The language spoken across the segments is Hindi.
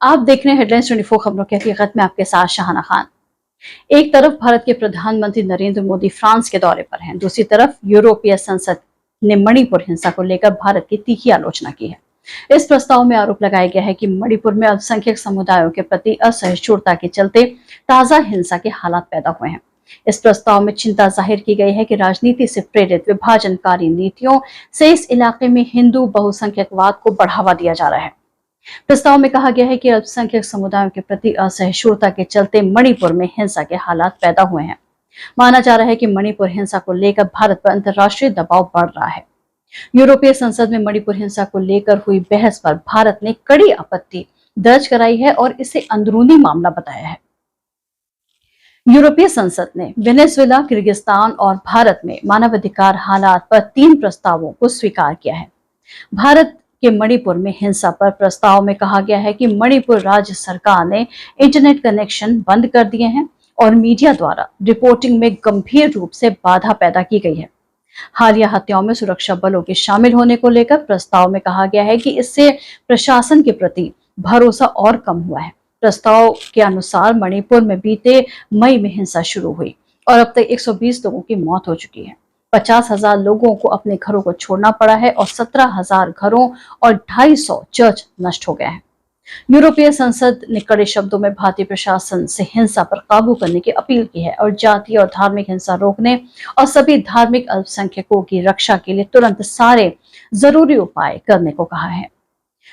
आप देख रहे हैं हेडलाइंस 24 खबरों की हकीकत में आपके साथ शाहाना खान। एक तरफ भारत के प्रधानमंत्री नरेंद्र मोदी फ्रांस के दौरे पर हैं, दूसरी तरफ यूरोपीय संसद ने मणिपुर हिंसा को लेकर भारत की तीखी आलोचना की है। इस प्रस्ताव में आरोप लगाया गया है कि मणिपुर में अल्पसंख्यक समुदायों के प्रति असहिष्णुता के चलते ताजा हिंसा के हालात पैदा हुए हैं। इस प्रस्ताव में चिंता जाहिर की गई है कि राजनीति से प्रेरित विभाजनकारी नीतियों से इस इलाके में हिंदू बहुसंख्यकवाद को बढ़ावा दिया जा रहा है। प्रस्ताव में कहा गया है कि अल्पसंख्यक समुदायों के प्रति असहिष्णुता के चलते मणिपुर में हिंसा के हालात पैदा हुए हैं। माना जा रहा है कि मणिपुर हिंसा को लेकर भारत पर अंतर्राष्ट्रीय दबाव बढ़ रहा है। यूरोपीय संसद में मणिपुर हिंसा को लेकर हुई बहस पर भारत ने कड़ी आपत्ति दर्ज कराई है और इसे अंदरूनी मामला बताया है। यूरोपीय संसद ने वेनेजुएला, किर्गिस्तान और भारत में मानवाधिकार हालात पर 3 प्रस्तावों को स्वीकार किया है। भारत के मणिपुर में हिंसा पर प्रस्ताव में कहा गया है कि मणिपुर राज्य सरकार ने इंटरनेट कनेक्शन बंद कर दिए हैं और मीडिया द्वारा रिपोर्टिंग में गंभीर रूप से बाधा पैदा की गई है। हालिया हत्याओं में सुरक्षा बलों के शामिल होने को लेकर प्रस्ताव में कहा गया है कि इससे प्रशासन के प्रति भरोसा और कम हुआ है। प्रस्ताव के अनुसार मणिपुर में बीते मई में हिंसा शुरू हुई और अब तक 120 लोगों की मौत हो चुकी है। 50,000 लोगों को अपने घरों को छोड़ना पड़ा है और 17,000 घरों और 250 चर्च नष्ट हो गए हैं। यूरोपीय संसद ने कड़े शब्दों में भारतीय प्रशासन से हिंसा पर काबू करने की अपील की है और जातीय और धार्मिक हिंसा रोकने और सभी धार्मिक अल्पसंख्यकों की रक्षा के लिए तुरंत सारे जरूरी उपाय करने को कहा है।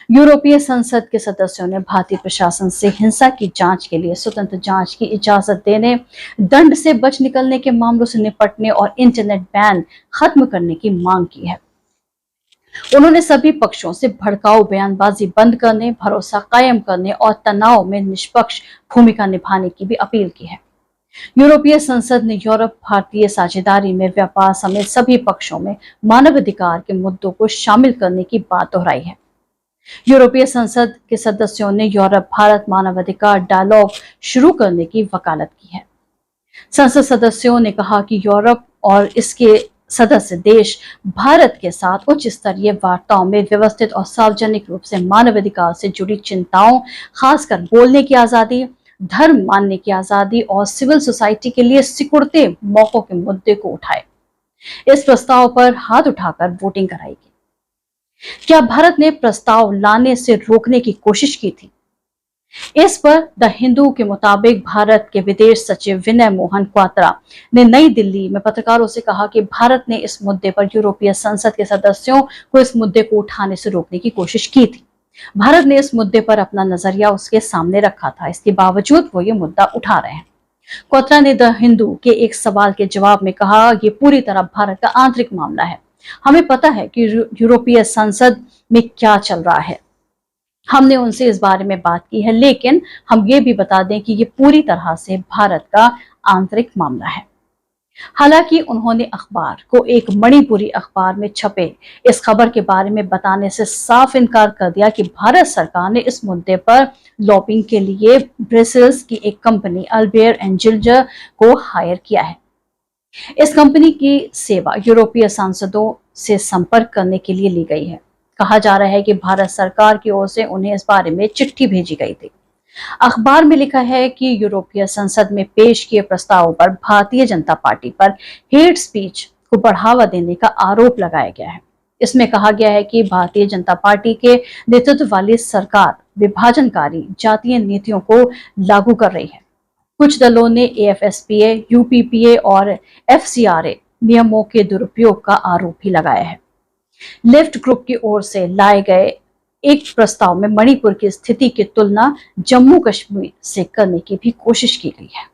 यूरोपीय संसद के सदस्यों ने भारतीय प्रशासन से हिंसा की जांच के लिए स्वतंत्र जांच की इजाजत देने, दंड से बच निकलने के मामलों से निपटने और इंटरनेट बैन खत्म करने की मांग की है। उन्होंने सभी पक्षों से भड़काऊ बयानबाजी बंद करने, भरोसा कायम करने और तनाव में निष्पक्ष भूमिका निभाने की भी अपील की है। यूरोपीय संसद ने यूरोप भारतीय साझेदारी में व्यापार समेत सभी पक्षों में मानवाधिकार के मुद्दों को शामिल करने की बात दोहराई है। यूरोपीय संसद के सदस्यों ने यूरोप भारत मानवाधिकार डायलॉग शुरू करने की वकालत की है। संसद सदस्यों ने कहा कि यूरोप और इसके सदस्य देश भारत के साथ उच्च स्तरीय वार्ताओं में व्यवस्थित और सार्वजनिक रूप से मानवाधिकार से जुड़ी चिंताओं, खासकर बोलने की आजादी, धर्म मानने की आजादी और सिविल सोसाइटी के लिए सिकुड़ते मौकों के मुद्दे को उठाए। इस प्रस्ताव पर हाथ उठाकर वोटिंग कराएगी। क्या भारत ने प्रस्ताव लाने से रोकने की कोशिश की थी? इस पर द हिंदू के मुताबिक भारत के विदेश सचिव विनय मोहन क्वात्रा ने नई दिल्ली में पत्रकारों से कहा कि भारत ने इस मुद्दे पर यूरोपीय संसद के सदस्यों को इस मुद्दे को उठाने से रोकने की कोशिश की थी। भारत ने इस मुद्दे पर अपना नजरिया उसके सामने रखा था, इसके बावजूद वो ये मुद्दा उठा रहे हैं। क्वात्रा ने द हिंदू के एक सवाल के जवाब में कहा, ये पूरी तरह भारत का आंतरिक मामला है। हमें पता है कि यूरोपीय संसद में क्या चल रहा है। हमने उनसे इस बारे में बात की है, लेकिन हम ये भी बता दें कि ये पूरी तरह से भारत का आंतरिक मामला है। हालांकि उन्होंने अखबार को एक मणिपुरी अखबार में छपे इस खबर के बारे में बताने से साफ इनकार कर दिया कि भारत सरकार ने इस मुद्दे पर लॉबिंग के लिए ब्रसेल्स की एक कंपनी अल्बेयर एंड जिल्जर को हायर किया है। इस कंपनी की सेवा यूरोपीय सांसदों से संपर्क करने के लिए ली गई है। कहा जा रहा है कि भारत सरकार की ओर से उन्हें इस बारे में चिट्ठी भेजी गई थी। अखबार में लिखा है कि यूरोपीय संसद में पेश किए प्रस्तावों पर भारतीय जनता पार्टी पर हेट स्पीच को बढ़ावा देने का आरोप लगाया गया है। इसमें कहा गया है कि भारतीय जनता पार्टी के नेतृत्व वाली सरकार विभाजनकारी जातीय नीतियों को लागू कर रही है। कुछ दलों ने एएफएसपीए, यूपीपीए और एफसीआरए नियमों के दुरुपयोग का आरोप भी लगाया है। लेफ्ट ग्रुप की ओर से लाए गए एक प्रस्ताव में मणिपुर की स्थिति की तुलना जम्मू कश्मीर से करने की भी कोशिश की गई है।